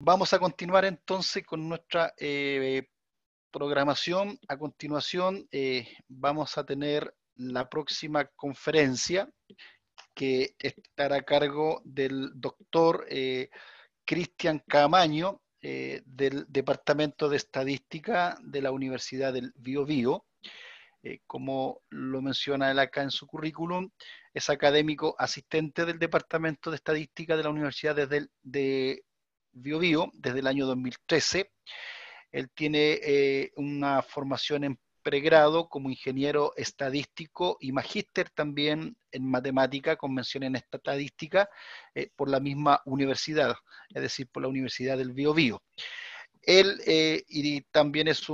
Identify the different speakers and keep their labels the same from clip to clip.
Speaker 1: Vamos a continuar entonces con nuestra programación. A continuación vamos a tener la próxima conferencia que estará a cargo del doctor Cristian Camaño del Departamento de Estadística de la Universidad del Biobío. Como lo menciona él acá en su currículum, es académico asistente del Departamento de Estadística de la Universidad de Biobío desde el año 2013. Él tiene una formación en pregrado como ingeniero estadístico y magíster también en matemática con mención en estadística por la misma universidad, es decir, por la Universidad del Biobío. Él y también es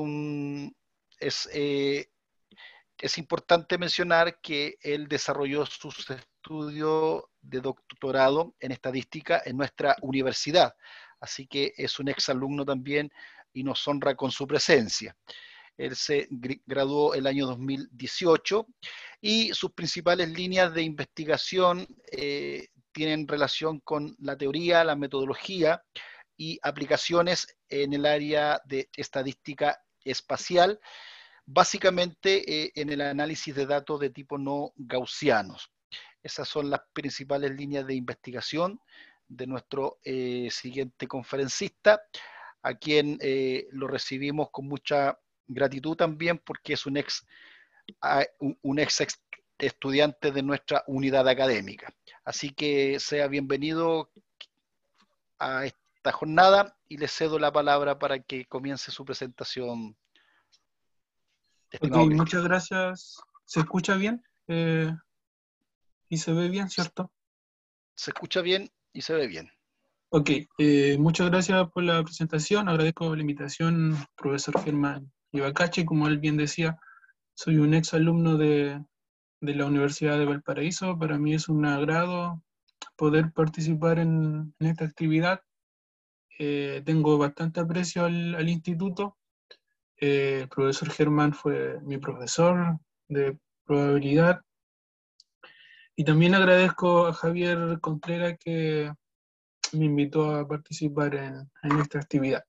Speaker 1: importante mencionar que él desarrolló sus estudios de doctorado en estadística en nuestra universidad, así que es un exalumno también y nos honra con su presencia. Él se graduó el año 2018 y sus principales líneas de investigación tienen relación con la teoría, la metodología y aplicaciones en el área de estadística espacial, básicamente en el análisis de datos de tipo no gaussianos. Esas son las principales líneas de investigación de nuestro siguiente conferencista, a quien lo recibimos con mucha gratitud también porque es un ex estudiante de nuestra unidad académica. Así que sea bienvenido a esta jornada y le cedo la palabra para que comience su presentación,
Speaker 2: Ok,
Speaker 1: estimado Cristian.
Speaker 2: muchas gracias. ¿Se escucha bien? ¿Y se ve bien, cierto?
Speaker 1: Se escucha bien y se ve bien.
Speaker 2: Ok, muchas gracias por la presentación. Agradezco la invitación, profesor Germán Ibacache. Como él bien decía, soy un ex alumno de la Universidad de Valparaíso. Para mí es un agrado poder participar en esta actividad. Tengo bastante aprecio al instituto. El profesor Germán fue mi profesor de probabilidad. Y también agradezco a Javier Contreras que me invitó a participar en esta actividad.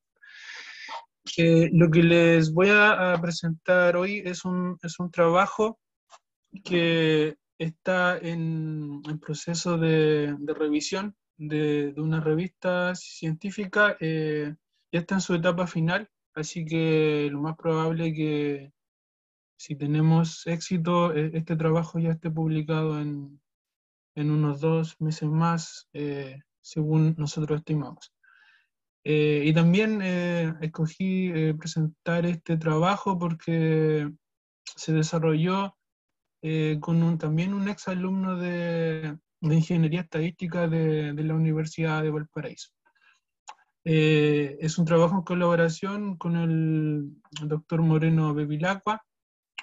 Speaker 2: Lo que les voy a presentar hoy es un trabajo que está en proceso de revisión de una revista científica. Ya está en su etapa final, así que lo más probable es que si tenemos éxito, este trabajo ya esté publicado en unos 2 meses más, según nosotros estimamos. Y también escogí presentar este trabajo porque se desarrolló con también un ex alumno de Ingeniería Estadística de la Universidad de Valparaíso. Es un trabajo en colaboración con el doctor Moreno Bevilacqua,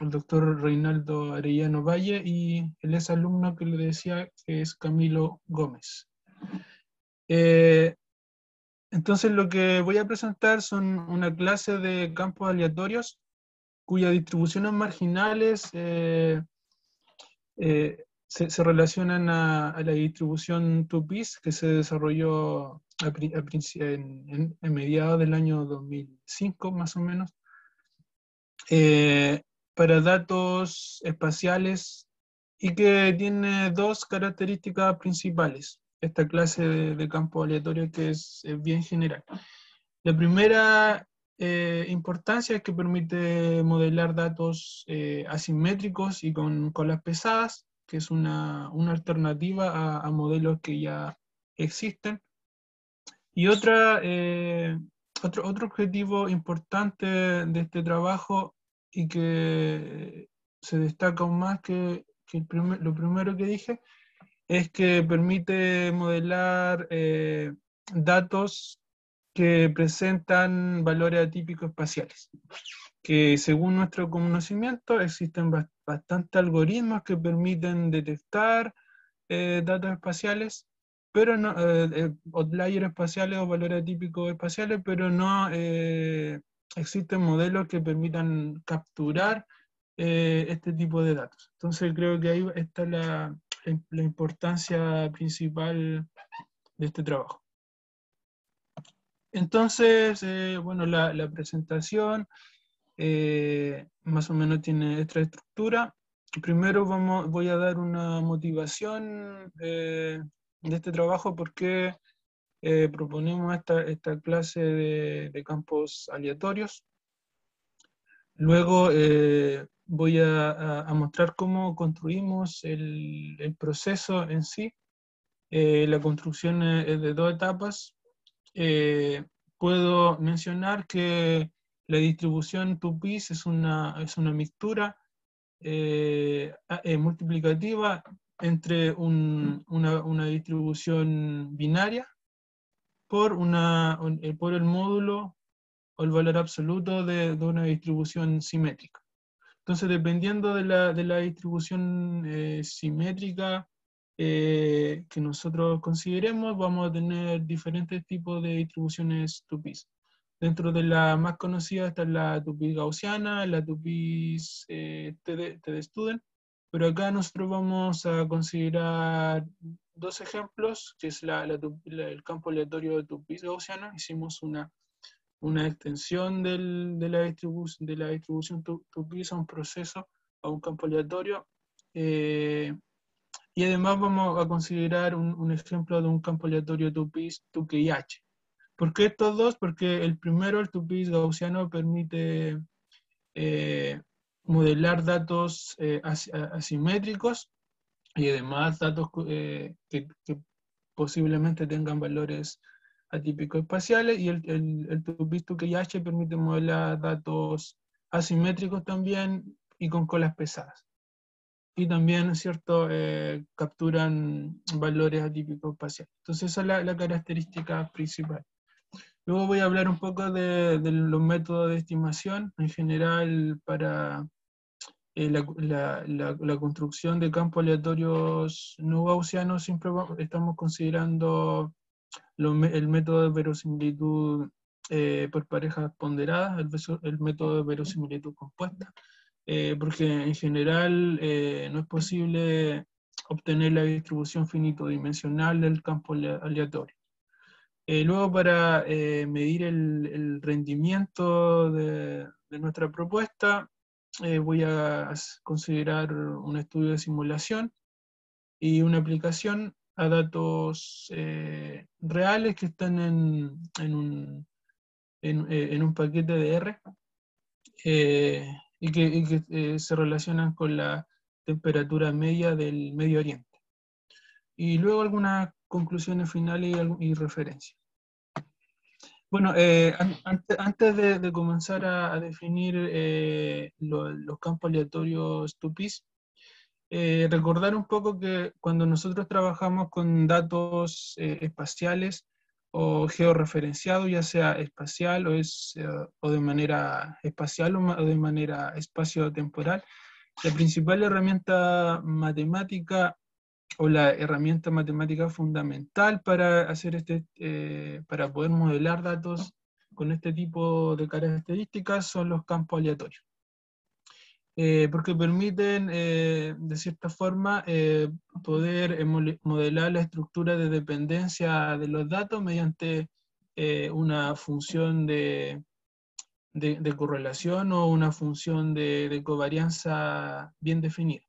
Speaker 2: el doctor Reinaldo Arellano Valle y el ex alumno que le decía que es Camilo Gómez. Entonces lo que voy a presentar son una clase de campos aleatorios cuyas distribuciones marginales se relacionan a la distribución 2PIS que se desarrolló en mediados del año 2005 más o menos, eh, para datos espaciales y que tiene dos características principales. Esta clase de campo aleatorio que es bien general. La primera importancia es que permite modelar datos asimétricos y con colas pesadas, que es una alternativa a modelos que ya existen. Y otro objetivo importante de este trabajo y que se destaca aún más que lo primero que dije, es que permite modelar datos que presentan valores atípicos espaciales, que según nuestro conocimiento existen bastantes algoritmos que permiten detectar datos espaciales, pero no, outliers espaciales o valores atípicos espaciales, pero no existen modelos que permitan capturar este tipo de datos. Entonces creo que ahí está la importancia principal de este trabajo. Entonces, bueno, la presentación más o menos tiene esta estructura. Primero voy a dar una motivación de este trabajo, porque proponemos esta clase de campos aleatorios. Luego voy a mostrar cómo construimos el proceso en sí. La construcción es de dos etapas. Puedo mencionar que la distribución 2-piece es una mixtura multiplicativa entre una distribución binaria por el módulo o el valor absoluto de una distribución simétrica. Entonces, dependiendo de la distribución simétrica que nosotros consideremos, vamos a tener diferentes tipos de distribuciones 2-piece. Dentro de la más conocida está la 2-piece gaussiana, la 2-piece TD-Student, pero acá nosotros vamos a considerar dos ejemplos, que es el campo aleatorio de 2-piece gaussiana. Hicimos una extensión de la distribución 2-piece a un proceso, a un campo aleatorio. Y además vamos a considerar un ejemplo de un campo aleatorio 2-piece 2KH. ¿Por qué estos dos? Porque el primero, el 2-piece gaussiano, permite modelar datos asimétricos y además datos que posiblemente tengan valores atípicos espaciales, y el 2-piece 2KH permite modelar datos asimétricos también y con colas pesadas. Y también, ¿cierto?, capturan valores atípicos espaciales. Entonces esa es la característica principal. Luego voy a hablar un poco de los métodos de estimación. En general, para la construcción de campos aleatorios no gaussianos, siempre estamos considerando el método de verosimilitud por parejas ponderadas, el método de verosimilitud compuesta, porque en general no es posible obtener la distribución finito-dimensional del campo aleatorio. Luego, para medir el rendimiento de nuestra propuesta, voy a considerar un estudio de simulación y una aplicación a datos reales que están en un paquete de R, y que se relacionan con la temperatura media del Medio Oriente. Y luego algunas conclusiones finales y referencias. Bueno, antes de comenzar a definir los campos aleatorios 2-piece, recordar un poco que cuando nosotros trabajamos con datos espaciales o georreferenciados, ya sea espacial o de manera espacial o de manera espacio-temporal, la principal herramienta matemática o la herramienta matemática fundamental para para poder modelar datos con este tipo de características son los campos aleatorios. Porque permiten, de cierta forma, poder modelar la estructura de dependencia de los datos mediante una función de correlación o una función de covarianza bien definida.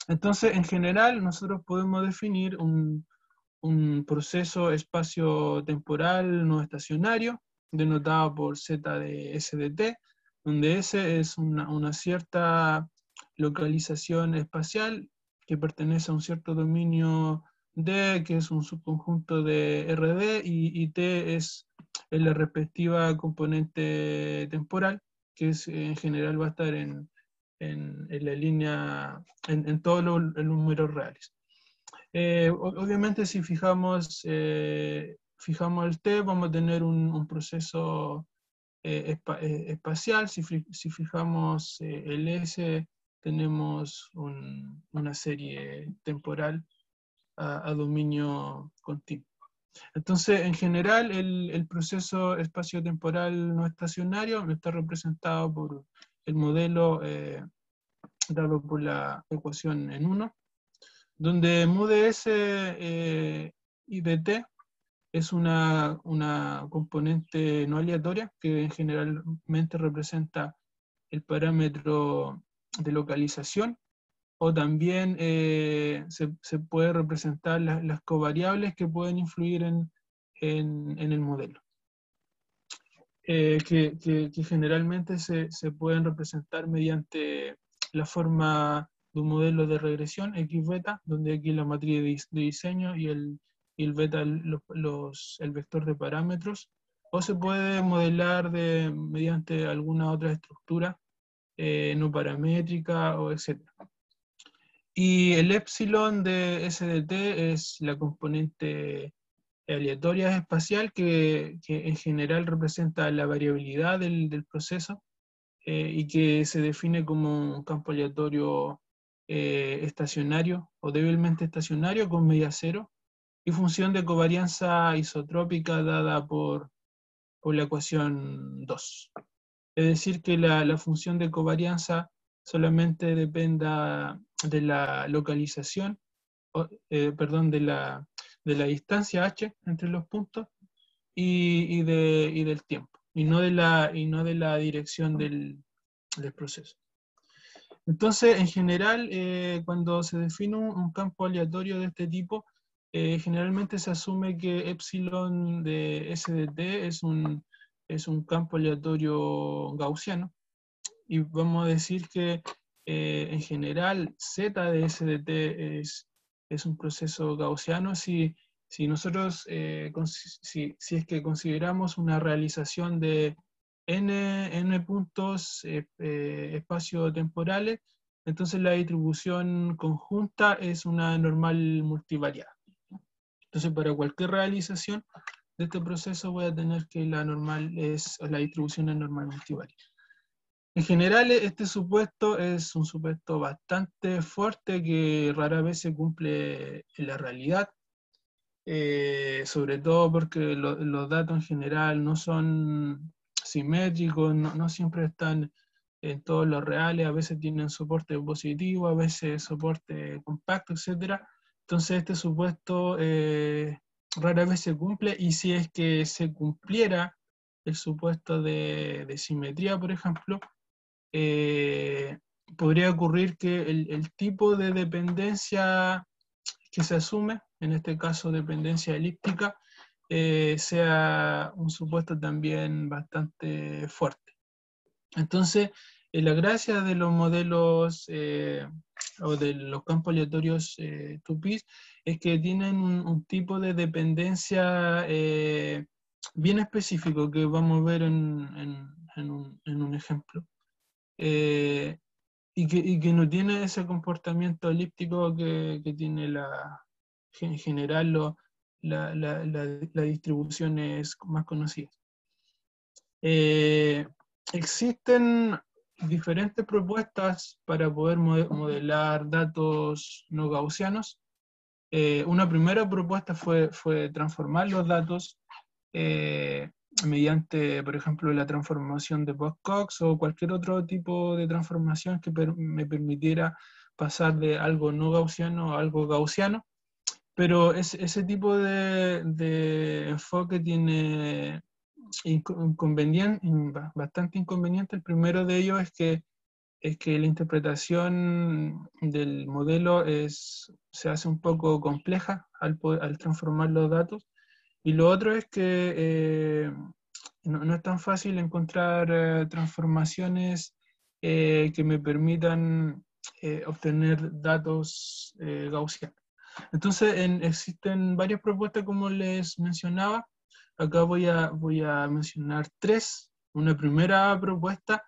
Speaker 2: Entonces, en general, nosotros podemos definir un proceso espacio-temporal no estacionario, denotado por Z de SDT, donde S es una cierta localización espacial que pertenece a un cierto dominio D, que es un subconjunto de RD, y T es la respectiva componente temporal, que en general va a estar en la línea, en todos los números reales. Obviamente, si fijamos el T, vamos a tener un proceso espacial. Si fijamos el S, tenemos una serie temporal a dominio continuo. Entonces, en general, el proceso espacio-temporal no estacionario está representado por el modelo dado por la ecuación en 1, donde MUDS y dt es una componente no aleatoria que generalmente representa el parámetro de localización, o también se puede representar las covariables que pueden influir en el modelo, que generalmente se pueden representar mediante la forma de un modelo de regresión, X-beta, donde aquí la matriz de diseño y el beta el vector de parámetros, o se puede modelar mediante alguna otra estructura no paramétrica, o etc. Y el epsilon de SDT es la componente aleatoria espacial que en general representa la variabilidad del proceso, y que se define como un campo aleatorio estacionario o débilmente estacionario con media cero y función de covarianza isotrópica dada por la ecuación 2. Es decir, que la función de covarianza solamente dependa de la localización, perdón, de la distancia h entre los puntos y del tiempo, y no de la dirección del proceso. Entonces, en general, cuando se define un campo aleatorio de este tipo, generalmente se asume que epsilon de SDT es un campo aleatorio gaussiano, y vamos a decir que en general Z de SDT es un proceso gaussiano si nosotros, si es que consideramos una realización de n puntos espacio-temporales, entonces la distribución conjunta es una normal multivariada. Entonces, para cualquier realización de este proceso voy a tener que la distribución es normal multivariada. En general, este supuesto es un supuesto bastante fuerte que rara vez se cumple en la realidad, sobre todo porque los datos en general no son simétricos, no siempre están en todos los reales, a veces tienen soporte positivo, a veces soporte compacto, etc. Entonces este supuesto rara vez se cumple, y si es que se cumpliera el supuesto de simetría, por ejemplo, eh, podría ocurrir que el tipo de dependencia que se asume, en este caso dependencia elíptica, sea un supuesto también bastante fuerte. Entonces, la gracia de los modelos o de los campos aleatorios tupis es que tienen un tipo de dependencia bien específico que vamos a ver en un ejemplo. Y que no tiene ese comportamiento elíptico que tiene en general la distribuciones más conocidas. Existen diferentes propuestas para poder modelar datos no gaussianos. Una primera propuesta fue transformar los datos mediante, por ejemplo, la transformación de Box-Cox o cualquier otro tipo de transformación que me permitiera pasar de algo no gaussiano a algo gaussiano. Pero ese tipo de enfoque tiene bastante inconveniente. El primero de ellos es que la interpretación del modelo se hace un poco compleja al transformar los datos. Y lo otro es que no es tan fácil encontrar transformaciones que me permitan obtener datos gaussianos. Entonces, existen varias propuestas, como les mencionaba. Acá voy a mencionar tres. Una primera propuesta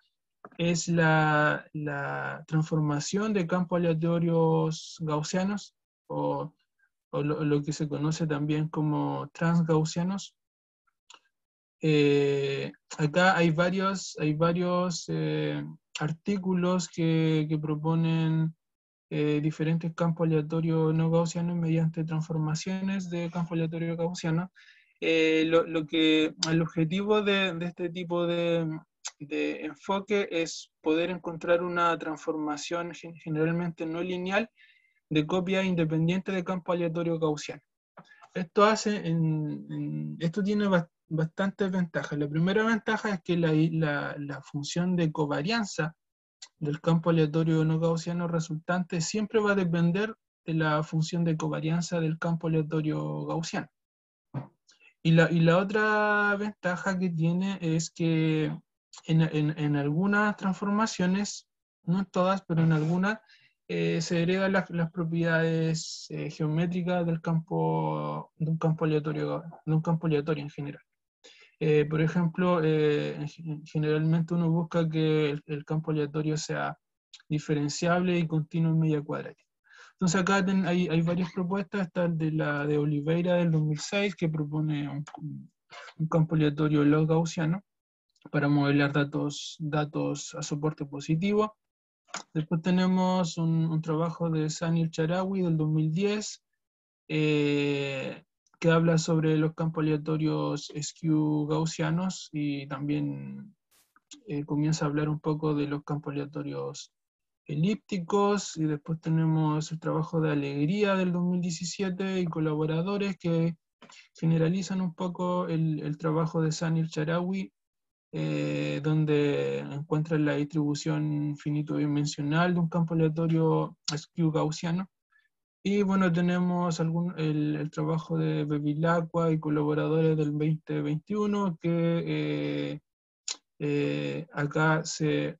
Speaker 2: es la transformación de campos aleatorios gaussianos, o lo que se conoce también como transgaussianos. Acá hay varios artículos que proponen diferentes campos aleatorios no gaussianos mediante transformaciones de campo aleatorio gaussiano. El objetivo de este tipo de enfoque es poder encontrar una transformación generalmente no lineal de copia independiente de campo aleatorio gaussiano. esto esto tiene bastantes ventajas. La primera ventaja es que la función de covarianza del campo aleatorio no gaussiano resultante siempre va a depender de la función de covarianza del campo aleatorio gaussiano. Y la otra ventaja que tiene es que en algunas transformaciones, no en todas, pero en algunas, se heredan las propiedades geométricas del campo, de un campo aleatorio en general. Por ejemplo, generalmente uno busca que el campo aleatorio sea diferenciable y continuo en media cuadrática. Entonces acá hay varias propuestas, está la de Oliveira del 2006, que propone un campo aleatorio log gaussiano para modelar datos a soporte positivo. Después tenemos un trabajo de Sani El-Charawi del 2010, que habla sobre los campos aleatorios skew gaussianos y también comienza a hablar un poco de los campos aleatorios elípticos, y después tenemos el trabajo de Alegría del 2017 y colaboradores que generalizan un poco el trabajo de Sani El-Charawi, donde encuentran la distribución finito-dimensional de un campo aleatorio skew gaussiano. Y bueno, tenemos el trabajo de Bevilacqua y colaboradores del 2021, que acá se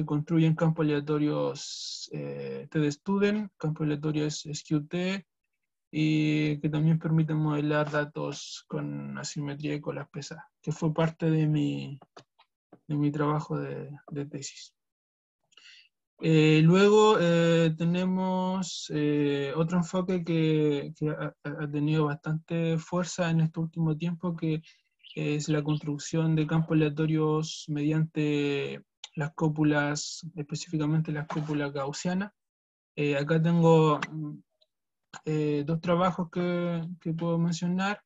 Speaker 2: construyen campos aleatorios T de Student, campos aleatorios SQT, y que también permiten modelar datos con asimetría y colas pesadas, que fue parte de mi trabajo de tesis. Luego tenemos otro enfoque que ha tenido bastante fuerza en este último tiempo, que es la construcción de campos aleatorios mediante las cópulas, específicamente las cópulas gaussianas. Acá tengo dos trabajos que puedo mencionar.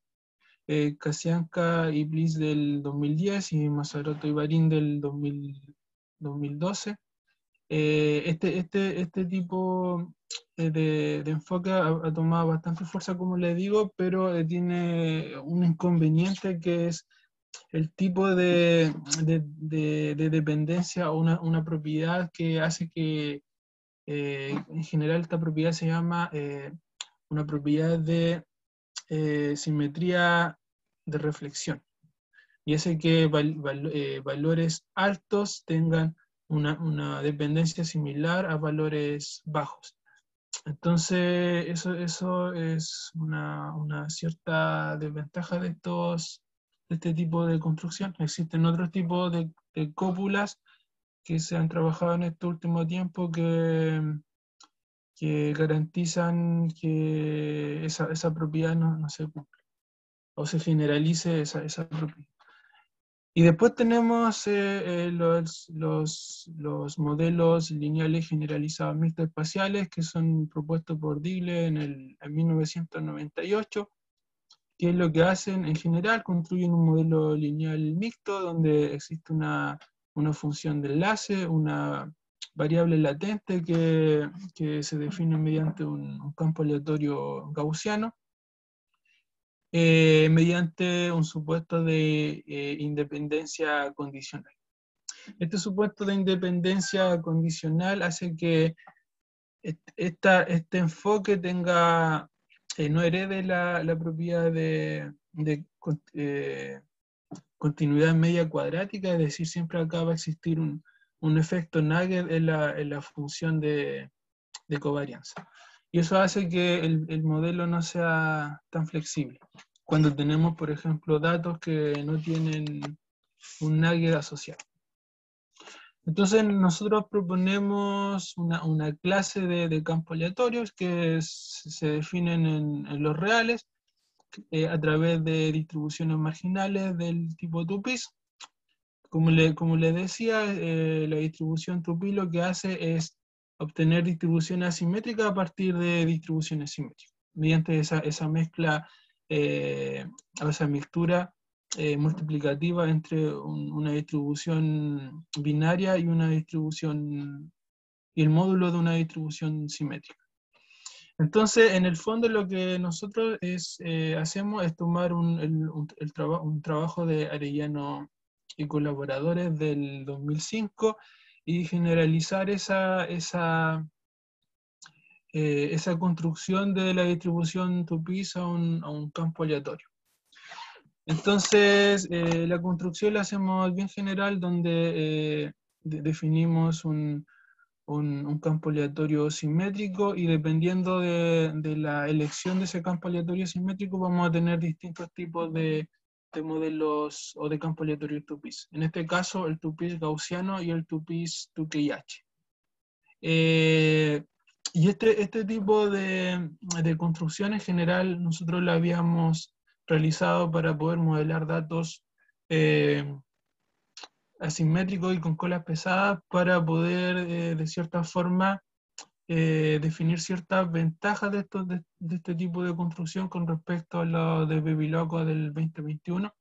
Speaker 2: Kasianka y Bliss del 2010 y Mazzaroto y Barín del 2012. Este tipo de enfoque ha tomado bastante fuerza, como le digo, pero tiene un inconveniente, que es el tipo de dependencia o una propiedad que hace que, en general, esta propiedad se llama una propiedad de simetría de reflexión, y hace que valores altos tengan una dependencia similar a valores bajos. Entonces, eso es una cierta desventaja de este tipo de construcción. Existen otros tipos de cópulas que se han trabajado en este último tiempo que garantizan que esa propiedad no se cumpla, o se generalice esa propiedad. Y después tenemos los modelos lineales generalizados mixtos espaciales, que son propuestos por Digle en 1998, que es lo que hacen en general: construyen un modelo lineal mixto donde existe una función de enlace, una variable latente que se define mediante un campo aleatorio gaussiano, mediante un supuesto de independencia condicional. Este supuesto de independencia condicional hace que este enfoque no herede la propiedad de continuidad media cuadrática, es decir, siempre acá va a existir un efecto nugget en la función de covarianza. Y eso hace que el modelo no sea tan flexible cuando tenemos, por ejemplo, datos que no tienen un nugget asociado. Entonces nosotros proponemos una clase de campos aleatorios que se definen en los reales a través de distribuciones marginales del tipo Tupis. Como le decía, la distribución Tupi lo que hace es obtener distribuciones asimétricas a partir de distribuciones simétricas, mediante esa mezcla, esa mixtura multiplicativa entre una distribución binaria y el módulo de una distribución simétrica. Entonces, en el fondo lo que nosotros hacemos es tomar un trabajo de Arellano y colaboradores del 2005 y generalizar esa construcción de la distribución two-piece a un campo aleatorio. Entonces, la construcción la hacemos bien general, donde definimos un campo aleatorio simétrico, y dependiendo de la elección de ese campo aleatorio simétrico vamos a tener distintos tipos de modelos o de campo aleatorio two-piece. En este caso, el two-piece gaussiano y el two-piece 2KH. Y este tipo de construcción en general nosotros la habíamos realizado para poder modelar datos asimétricos y con colas pesadas, para poder de cierta forma definir ciertas ventajas de este tipo de construcción con respecto a lo de BabyLoco del 2021,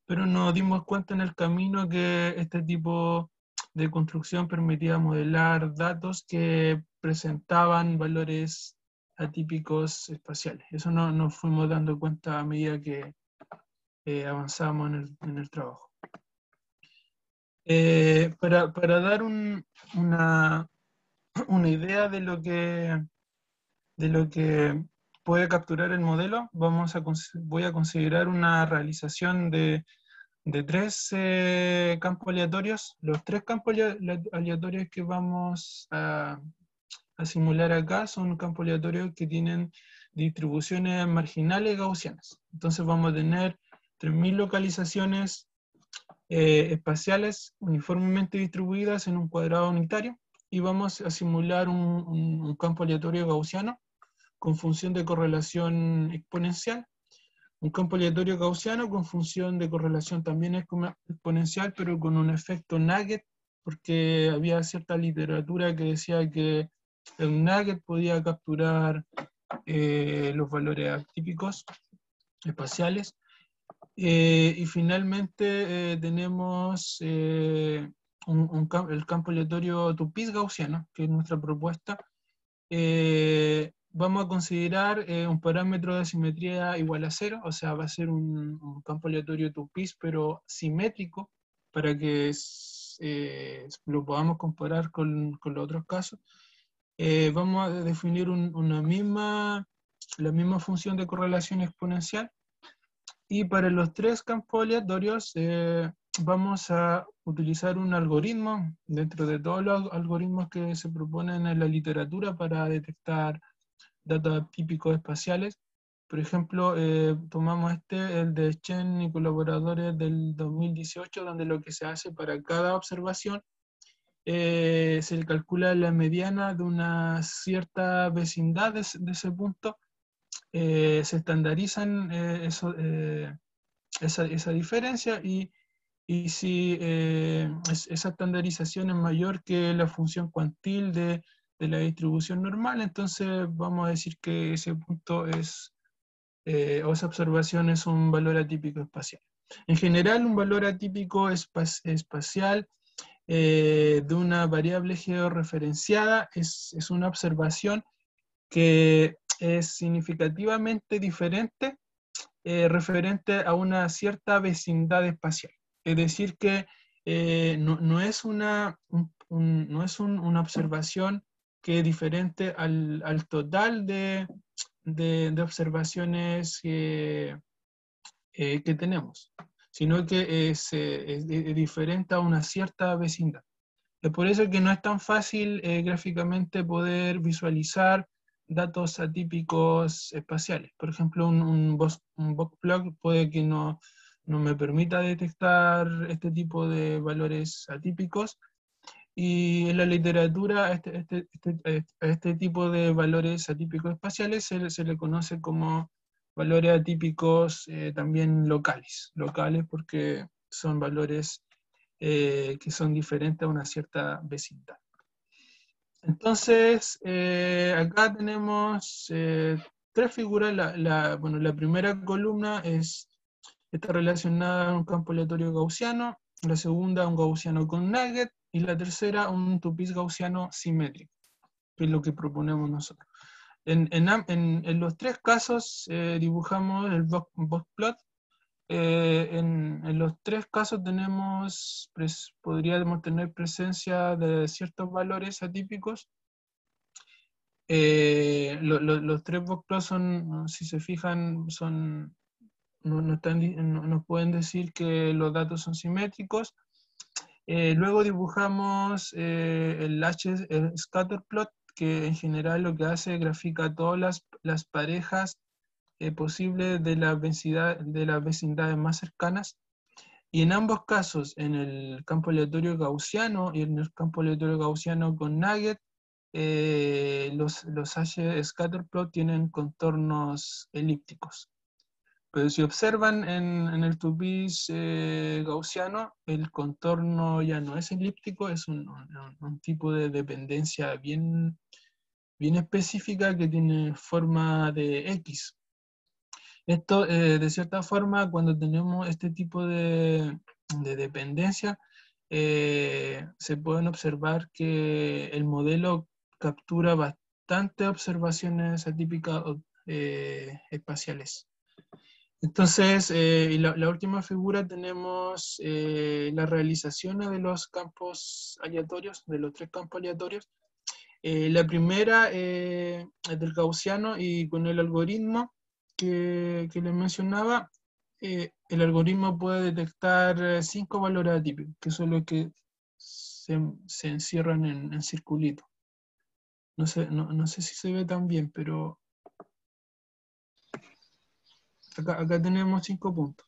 Speaker 2: pero nos dimos cuenta en el camino que este tipo de construcción permitía modelar datos que presentaban valores atípicos espaciales. Eso nos fuimos dando cuenta a medida que avanzábamos en el trabajo. Para dar una idea de lo que puede capturar el modelo, voy a considerar una realización de 3 campos aleatorios. Los 3 campos aleatorios que vamos a simular acá son campos aleatorios que tienen distribuciones marginales gaussianas. Entonces vamos a tener 3000 localizaciones espaciales uniformemente distribuidas en un cuadrado unitario, y vamos a simular un campo aleatorio gaussiano con función de correlación exponencial, un campo aleatorio gaussiano con función de correlación también exponencial, pero con un efecto nugget, porque había cierta literatura que decía que el nugget podía capturar los valores atípicos espaciales. Y finalmente tenemos el campo aleatorio two-piece gaussiano, que es nuestra propuesta. Vamos a considerar un parámetro de simetría igual a 0, o sea, va a ser un campo aleatorio two-piece, pero simétrico, para que lo podamos comparar con los otros casos. Vamos a definir la misma función de correlación exponencial. Y para los 3 campos aleatorios vamos a utilizar un algoritmo dentro de todos los algoritmos que se proponen en la literatura para detectar datos típicos espaciales. Por ejemplo, tomamos el de Chen y colaboradores del 2018, donde lo que se hace para cada observación se calcula la mediana de una cierta vecindad de ese punto. Se estandarizan esa diferencia, y si esa estandarización es mayor que la función cuantil de la distribución normal, entonces vamos a decir que ese punto o esa observación es un valor atípico espacial. En general, un valor atípico espacial de una variable georreferenciada es una observación que es significativamente diferente referente a una cierta vecindad espacial. Es decir, que no es una observación que es diferente al total de observaciones que tenemos, sino que es diferente a una cierta vecindad. Es por eso que no es tan fácil gráficamente poder visualizar datos atípicos espaciales. Por ejemplo, un box-plot puede que no me permita detectar este tipo de valores atípicos, y en la literatura a este tipo de valores atípicos espaciales se le conoce como valores atípicos también locales porque son valores que son diferentes a una cierta vecindad. Entonces, acá tenemos 3 figuras. La primera columna está relacionada a un campo aleatorio gaussiano, la segunda un gaussiano con nugget, y la tercera un two-piece gaussiano simétrico, que es lo que proponemos nosotros. En los tres casos dibujamos el box plot. En los tres casos podríamos tener presencia de ciertos valores atípicos. Los tres box plots son, si se fijan, no pueden decir que los datos son simétricos. Luego dibujamos el scatter plot, que en general lo que hace es grafica todas las parejas posibles de las vecindades más cercanas. Y en ambos casos, en el campo aleatorio gaussiano y en el campo aleatorio gaussiano con nugget, los H-scatterplot tienen contornos elípticos. Pero si observan en el tupis gaussiano, el contorno ya no es elíptico, es un tipo de dependencia bien específica que tiene forma de X. Esto, de cierta forma, cuando tenemos este tipo de dependencia, se pueden observar que el modelo captura bastantes observaciones atípicas espaciales. Entonces, y la última figura tenemos la realización de los campos aleatorios, de los tres campos aleatorios. La primera es del gaussiano y con el algoritmo que les mencionaba, el algoritmo puede detectar 5 valores atípicos, que son los que se encierran en circulito. No sé si se ve tan bien, pero acá tenemos 5 puntos.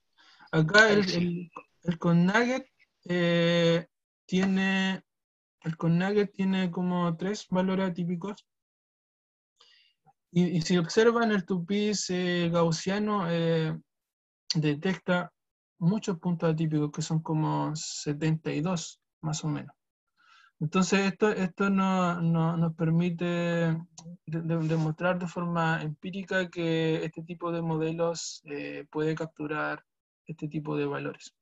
Speaker 2: Acá el ConNugget tiene como 3 valores atípicos. Y si observan el tupis gaussiano, detecta muchos puntos atípicos, que son como 72, más o menos. Entonces, esto nos permite demostrar de forma empírica que este tipo de modelos puede capturar este tipo de valores.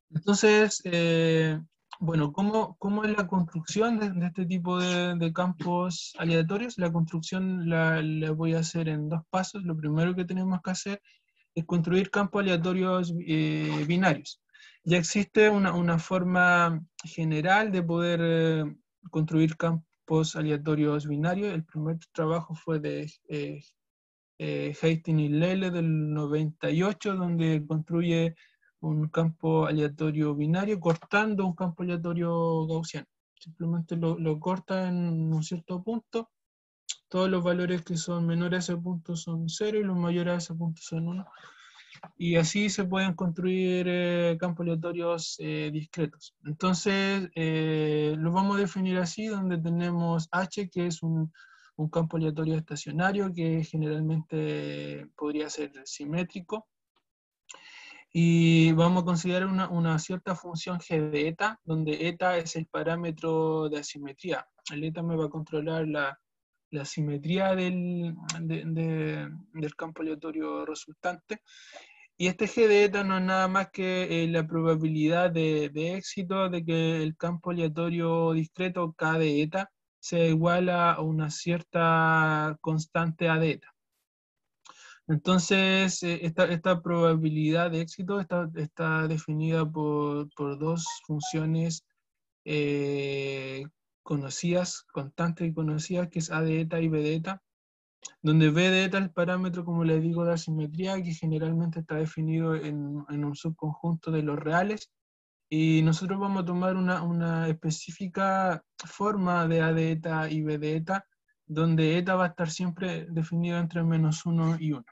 Speaker 2: Entonces, bueno, ¿cómo es la construcción de este tipo de campos aleatorios? La construcción la voy a hacer en 2 pasos. Lo primero que tenemos que hacer es construir campos aleatorios binarios. Ya existe una forma general de poder construir campos aleatorios binarios. El primer trabajo fue de Hastings y Lele del 98, donde construye un campo aleatorio binario cortando un campo aleatorio gaussiano. Simplemente lo corta en un cierto punto. Todos los valores que son menores a ese punto son 0 y los mayores a ese punto son 1. Y así se pueden construir campos aleatorios discretos. Entonces, lo vamos a definir así, donde tenemos H, que es un campo aleatorio estacionario, que generalmente podría ser simétrico. Y vamos a considerar una cierta función g de eta, donde eta es el parámetro de asimetría. El eta me va a controlar la simetría del campo aleatorio resultante. Y este g de eta no es nada más que la probabilidad de éxito de que el campo aleatorio discreto k de eta sea igual a una cierta constante a de eta. Entonces, esta probabilidad de éxito está definida por 2 funciones conocidas, constantes y conocidas, que es a de eta y b de eta, donde b de eta es el parámetro, como les digo, de asimetría, que generalmente está definido en un subconjunto de los reales, y nosotros vamos a tomar una específica forma de a de eta y b de eta, donde eta va a estar siempre definido entre -1 y 1.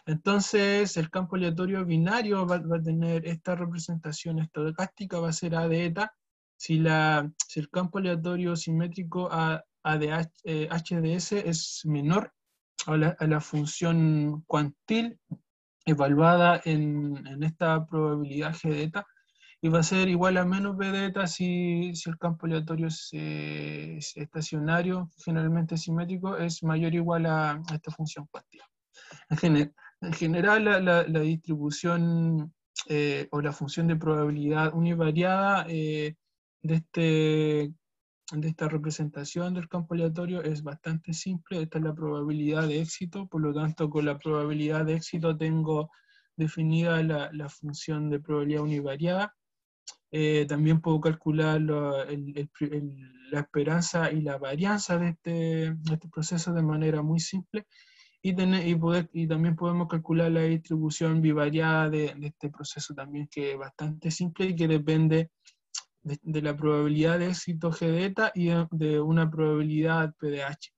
Speaker 2: Entonces, el campo aleatorio binario va a tener esta representación estocástica, va a ser a de eta. Si el campo aleatorio simétrico a de h de s es menor a la función cuantil evaluada en esta probabilidad g de eta, y va a ser igual a menos b de eta si el campo aleatorio es estacionario, generalmente simétrico, es mayor o igual a esta función cuantil. En general, la distribución o la función de probabilidad univariada de este de esta representación del campo aleatorio es bastante simple. Esta es la probabilidad de éxito, por lo tanto con la probabilidad de éxito tengo definida la función de probabilidad univariada. También puedo calcular la esperanza y la varianza de este proceso de manera muy simple. Y también podemos calcular la distribución bivariada de este proceso también, que es bastante simple y que depende de la probabilidad de éxito G de eta y de una probabilidad PDH.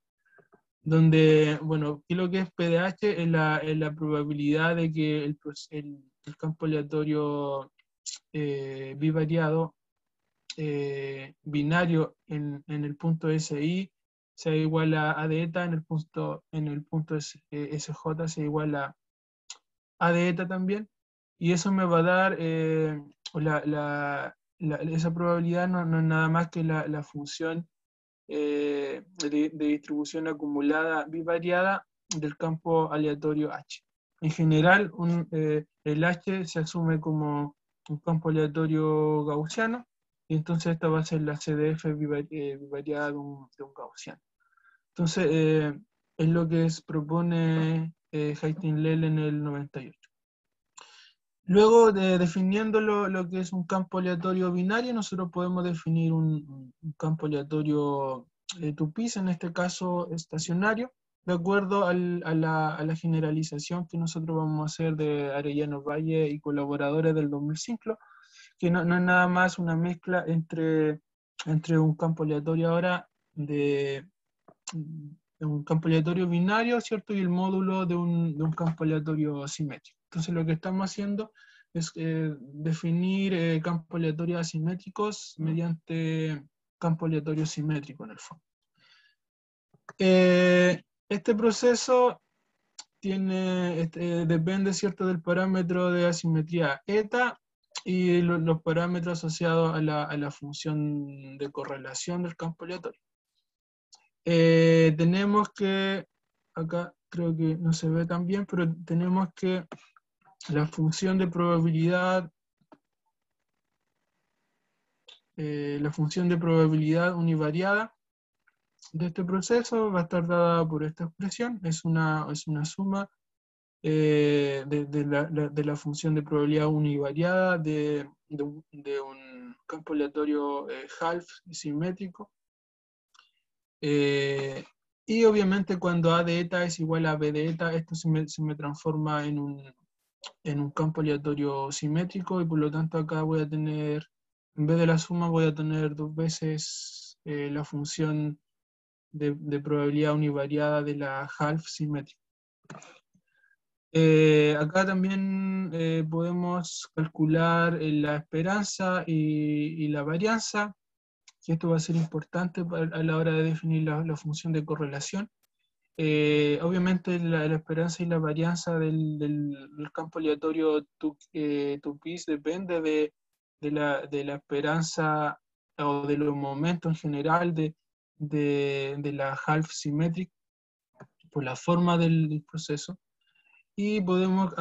Speaker 2: Donde, bueno, ¿qué es lo que es PDH? Es la probabilidad de que el campo aleatorio bivariado binario en el punto SI sea igual a de eta, en el punto SJ sea igual a de eta también, y eso me va a dar esa probabilidad no es nada más que la función de distribución acumulada bivariada del campo aleatorio H. En general, el H se asume como un campo aleatorio gaussiano, y entonces esta va a ser la CDF bivariada de un gaussiano. Entonces, es lo que propone Haitink-Lel en el 98. Luego, definiendo lo que es un campo aleatorio binario, nosotros podemos definir un campo aleatorio Tupis, en este caso estacionario, de acuerdo a la generalización que nosotros vamos a hacer de Arellano Valle y colaboradores del 2005, que no es nada más una mezcla entre un campo aleatorio ahora de un campo aleatorio binario, ¿cierto? Y el módulo de un campo aleatorio simétrico. Entonces lo que estamos haciendo es definir campos aleatorios asimétricos mediante campo aleatorio simétrico en el fondo. Este proceso depende, ¿cierto?, del parámetro de asimetría eta y los parámetros asociados a la función de correlación del campo aleatorio. Tenemos que, acá creo que no se ve tan bien, pero tenemos que la función de probabilidad univariada de este proceso va a estar dada por esta expresión. Es una suma de la función de probabilidad univariada de un campo aleatorio half simétrico. Y obviamente cuando A de eta es igual a B de eta, esto se me transforma en un campo aleatorio simétrico, y por lo tanto acá voy a tener, en vez de la suma, voy a tener dos veces la función de probabilidad univariada de la half simétrica. Acá también podemos calcular la esperanza y la varianza, que esto va a ser importante a la hora de definir la función de correlación. Obviamente la esperanza y la varianza del campo aleatorio Tupis depende de la esperanza o de los momentos en general de la half symmetric por la forma del proceso. Y podemos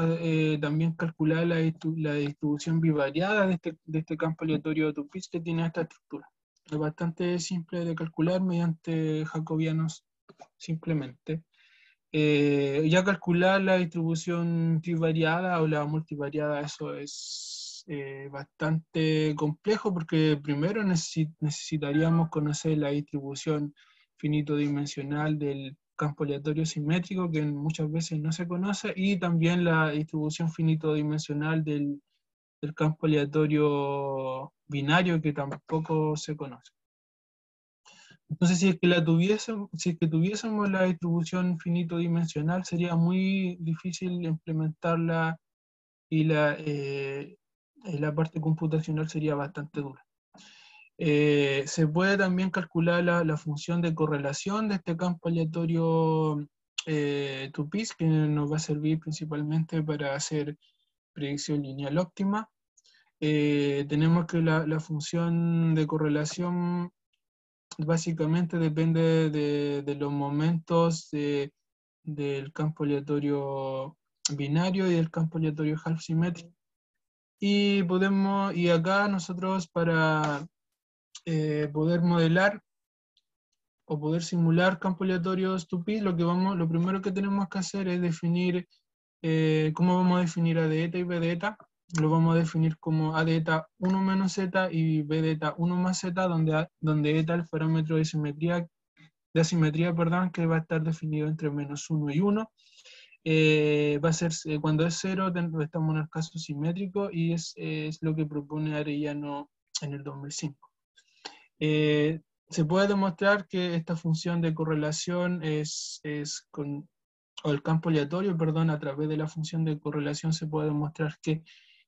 Speaker 2: también calcular la distribución bivariada de este campo aleatorio Tupis, que tiene esta estructura. Es bastante simple de calcular mediante jacobianos simplemente. Ya calcular la distribución trivariada o la multivariada, eso es bastante complejo, porque primero necesitaríamos conocer la distribución finito-dimensional del campo aleatorio simétrico, que muchas veces no se conoce, y también la distribución finito-dimensional del campo aleatorio binario, que tampoco se conoce. Entonces, si es que tuviésemos la distribución finito-dimensional, sería muy difícil implementarla, y la parte computacional sería bastante dura. Se puede también calcular la función de correlación de este campo aleatorio Tupis, que nos va a servir principalmente para hacer predicción lineal óptima. Tenemos que la función de correlación básicamente depende de los momentos del campo aleatorio binario y del campo aleatorio half symmetric. Y acá nosotros, para poder modelar o poder simular campos aleatorios 2π, lo primero que tenemos que hacer es definir cómo vamos a definir A de eta y B de eta. Lo vamos a definir como A de eta 1 menos z y B de eta 1 más z, donde eta es el parámetro de asimetría, perdón, que va a estar definido entre -1 y 1. Va a ser, cuando es 0, estamos en el caso simétrico, y es lo que propone Arellano en el 2005. Se puede demostrar que esta función de correlación o el campo aleatorio, perdón, a través de la función de correlación se puede demostrar que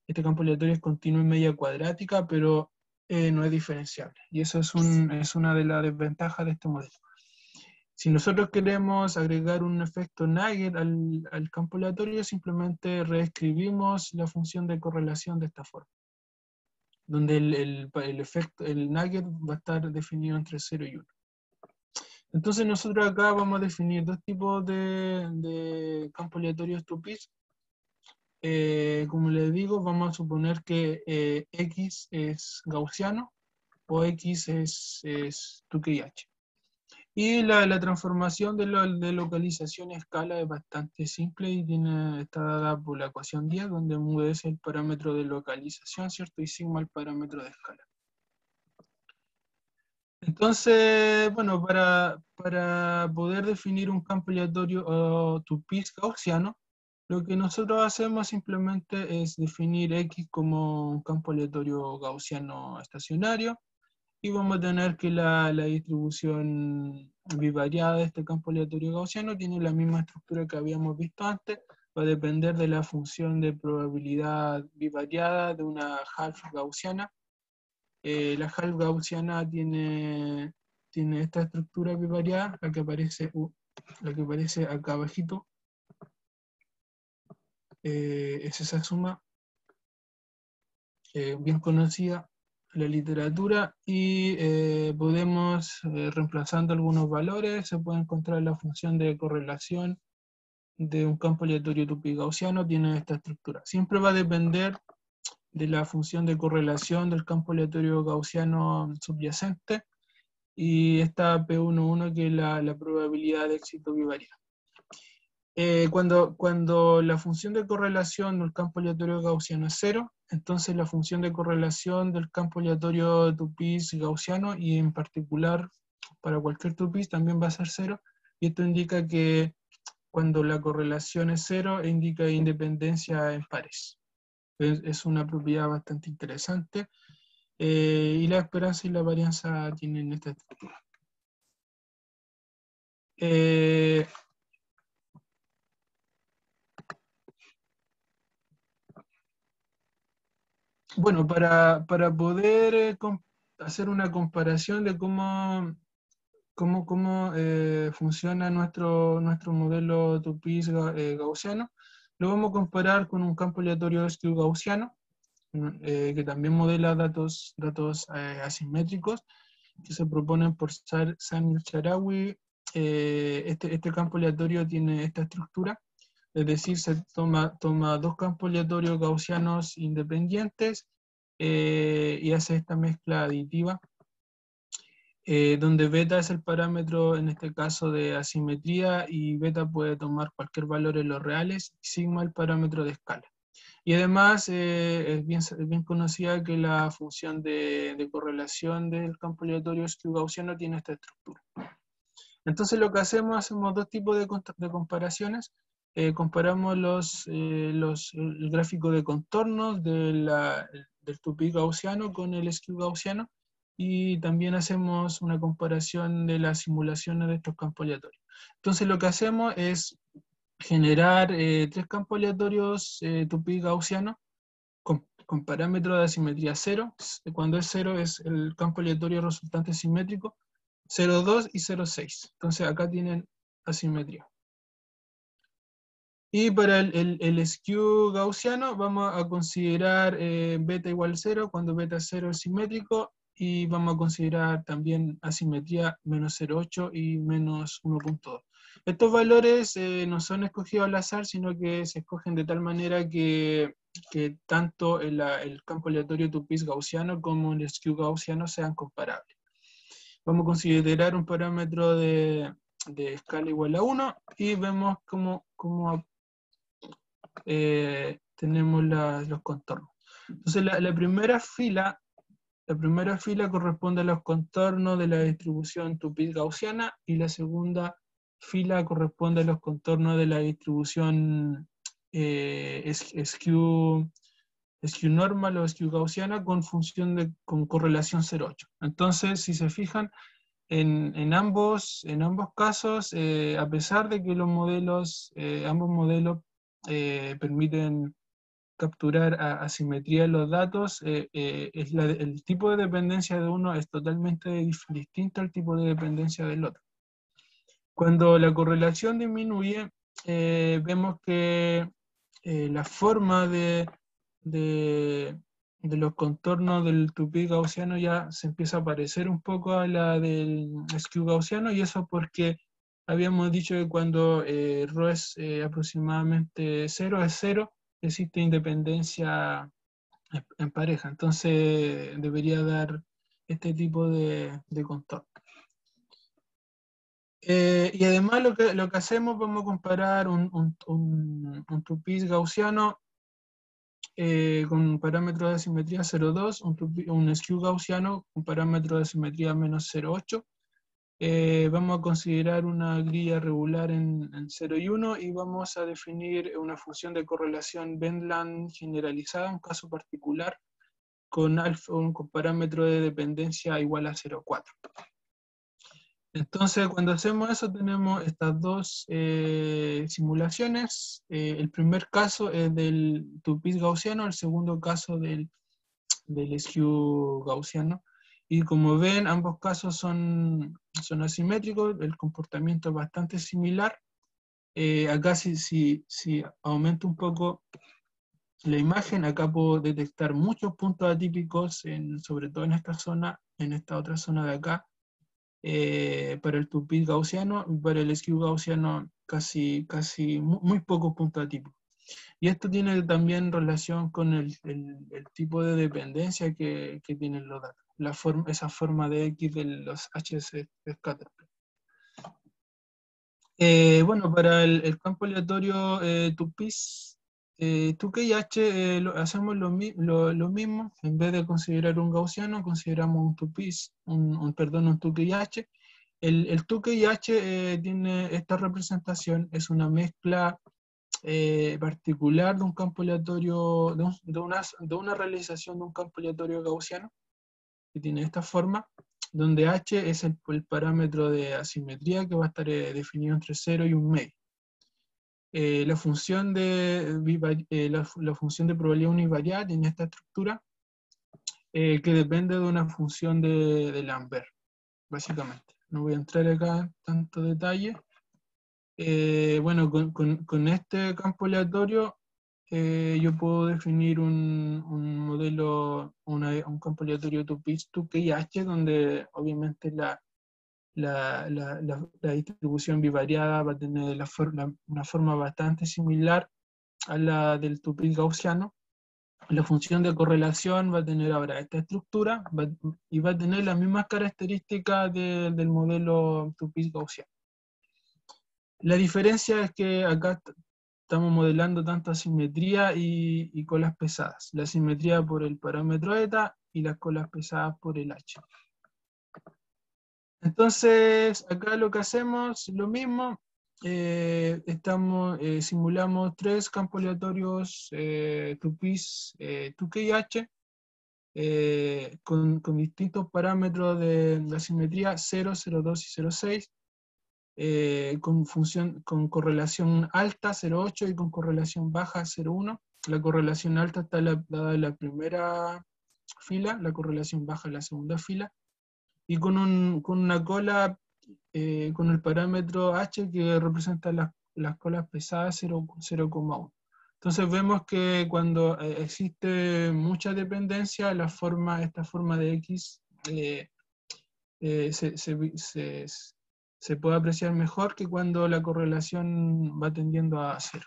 Speaker 2: este campo aleatorio es continuo en media cuadrática, pero no es diferenciable. Y eso es una de las desventajas de este modelo. Si nosotros queremos agregar un efecto nugget al campo aleatorio, simplemente reescribimos la función de correlación de esta forma, donde el nugget va a estar definido entre 0 y 1. Entonces nosotros acá vamos a definir dos tipos de campos aleatorios 2π. Como les digo, vamos a suponer que X es gaussiano o X es 2πh. Y la transformación de localización a escala es bastante simple y está dada por la ecuación 10, donde mu es el parámetro de localización, ¿cierto? Y sigma el parámetro de escala. Entonces, bueno, para poder definir un campo aleatorio 2π gaussiano, lo que nosotros hacemos simplemente es definir X como un campo aleatorio gaussiano estacionario, y vamos a tener que la distribución bivariada de este campo aleatorio gaussiano tiene la misma estructura que habíamos visto antes. Va a depender de la función de probabilidad bivariada de una half gaussiana. La half gaussiana tiene esta estructura bivariada, la que aparece acá abajito. Es esa suma bien conocida en la literatura, y podemos, reemplazando algunos valores, se puede encontrar la función de correlación de un campo aleatorio 2π gaussiano, tiene esta estructura. Siempre va a depender de la función de correlación del campo aleatorio gaussiano subyacente, y esta P11, que es la probabilidad de éxito bivariada. Cuando la función de correlación del campo aleatorio gaussiano es 0, entonces la función de correlación del campo aleatorio 2π gaussiano, y en particular para cualquier 2π, también va a ser 0, y esto indica que cuando la correlación es 0, indica independencia en pares. Es una propiedad bastante interesante, y la esperanza y la varianza tienen esta estructura. Bueno, para poder hacer una comparación de cómo funciona nuestro modelo 2π gaussiano, lo vamos a comparar con un campo aleatorio skew gaussiano, que también modela datos asimétricos, que se proponen por Samir Charawi. Este campo aleatorio tiene esta estructura. Es decir, se toma dos campos aleatorios gaussianos independientes, y hace esta mezcla aditiva, donde beta es el parámetro, en este caso, de asimetría, y beta puede tomar cualquier valor en los reales, y sigma el parámetro de escala. Y además es bien conocida que la función de correlación del campo aleatorio skew gaussiano tiene esta estructura. Entonces lo que hacemos dos tipos de comparaciones. Comparamos el gráfico de contornos del 2π gaussiano con el skew gaussiano, y también hacemos una comparación de las simulaciones de estos campos aleatorios. Entonces lo que hacemos es generar 3 campos aleatorios 2π gaussiano con parámetro de asimetría 0. Cuando es 0 es el campo aleatorio resultante simétrico, 0,2 y 0,6. Entonces acá tienen asimetría. Y para el skew gaussiano vamos a considerar beta igual 0 cuando beta 0 es simétrico, y vamos a considerar también asimetría menos 0,8 y menos 1,2. Estos valores no son escogidos al azar, sino que se escogen de tal manera que tanto el campo aleatorio 2π gaussiano como el skew gaussiano sean comparables. Vamos a considerar un parámetro de escala igual a 1 y vemos cómo tenemos los contornos. Entonces la primera fila corresponde a los contornos de la distribución Toupit gaussiana y la segunda fila corresponde a los contornos de la distribución skew normal o skew gaussiana con correlación 0,8. Entonces, si se fijan, en ambos casos, a pesar de que ambos modelos permiten capturar asimetría en los datos, el tipo de dependencia de uno es totalmente distinto al tipo de dependencia del otro. Cuando la correlación disminuye, vemos que la forma de los contornos del Toupit gaussiano ya se empieza a parecer un poco a la del skew gaussiano, y eso porque habíamos dicho que cuando ρ es aproximadamente 0 es 0, existe independencia en pareja, entonces debería dar este tipo de contorno. Y además lo que hacemos, vamos a comparar un Toupit gaussiano con un parámetro de simetría 0,2, un skew gaussiano con parámetro de simetría menos 0,8. Vamos a considerar una grilla regular en 0 y 1 y vamos a definir una función de correlación Wendland generalizada, un caso particular, con parámetro de dependencia igual a 0,4. Entonces, cuando hacemos eso, tenemos estas dos simulaciones. El primer caso es del Toupit gaussiano, el segundo caso del skew gaussiano. Y como ven, ambos casos son asimétricos, el comportamiento es bastante similar. Acá si aumento un poco la imagen, acá puedo detectar muchos puntos atípicos, sobre todo en esta zona, en esta otra zona de acá. Para el Toupit gaussiano, para el skew gaussiano casi muy pocos puntos atípicos. Y esto tiene también relación con el tipo de dependencia que tienen los datos, esa forma de X de los HS scatter. Bueno, para el campo aleatorio Toupit, Tukey y H hacemos lo mismo. En vez de considerar un gaussiano, consideramos un Toupit, un Tukey y H. El Tukey y H tiene esta representación, es una mezcla particular de un campo aleatorio, de una realización de un campo aleatorio gaussiano, que tiene esta forma, donde H es el parámetro de asimetría que va a estar definido entre 0 y un medio. La función la función de probabilidad univariate en esta estructura, que depende de una función de Lambert, básicamente. No voy a entrar acá en tanto detalle. Bueno, con este campo aleatorio yo puedo definir un modelo, un campo aleatorio Toupit Tukey H, donde obviamente la distribución bivariada va a tener una forma bastante similar a la del Toupit gaussiano. La función de correlación va a tener ahora esta estructura y va a tener las mismas características del modelo Toupit gaussiano. La diferencia es que acá estamos modelando tanto asimetría y colas pesadas. La asimetría por el parámetro eta y las colas pesadas por el H. Entonces, acá lo que hacemos es lo mismo. Simulamos tres campos aleatorios Toupit, Tukey y H, con distintos parámetros de la simetría 0, 0,2 y 0,6. Con correlación alta 0,8 y con correlación baja 0,1. La correlación alta está dada en la primera fila, la correlación baja en la segunda fila, y con una cola con el parámetro H que representa las colas pesadas 0,1. Entonces vemos que cuando existe mucha dependencia, esta forma de X se puede apreciar mejor que cuando la correlación va tendiendo a 0.